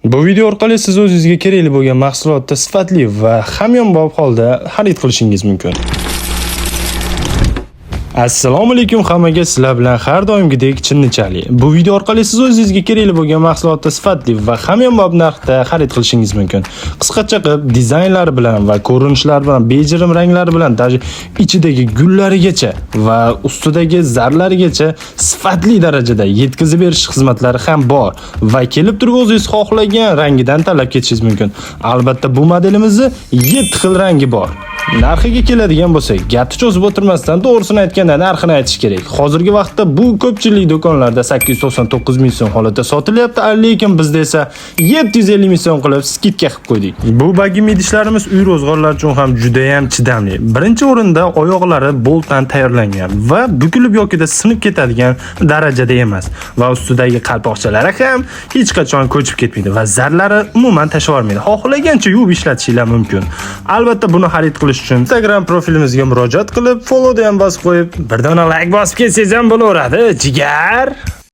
Bu video orqali siz o'zingizga kerakli bo'lgan mahsulotni sifatli va hamyonbop holda xarid qilishingiz mumkin. Assalomu alaykum hammaga, sizlar bilan har doimgidek Chinnichali. Bu video orqali siz o'zingizga kerakli bo'lgan mahsulotni sifatli va hamyonbop narxda xarid qilishingiz mumkin. Qisqacha qilib, dizaynlari bilan va ko'rinishlari bilan, bejirim ranglari bilan, ichidagi gullarigacha va ustidagi zarlarigacha sifatli darajada yetkazib berish xizmatlari ham bor va kelib turib o'zingiz xohlagan rangidan tanlab ketishingiz mumkin. Albatta bu modelimizni 7 xil rangi bor. Narxiga keladigan bo'lsak, gapni cho'zib o'tirmasdan to'g'risini aytganda narxini aytish kerak. Hozirgi vaqtda bu ko'pchilik do'konlarda 899 ming so'm holatda sotilyapti, lekin bizda esa 750 ming so'm qilib skidka qilib qo'ydik. Bu bagim idishlarimiz uy ro'zg'orlar uchun ham juda ham chidamli. Birinchi o'rinda oyoqlari boltdan tayyorlangan va bukilib yokida sinib ketadigan darajada emas va ustidagi qalpoqchalari ham hech qachon ko'chib ketmaydi va zarlari umuman tashlab olmaydi. Xohlagancha yuvib ishlatishingiz mumkin. Albatta buni xarid qilish uchun Instagram profilimizga murojaat qilib, follow da ham bosib qo'yib, bir dona like bosib ketsangiz ham bo'laveradi, jigar.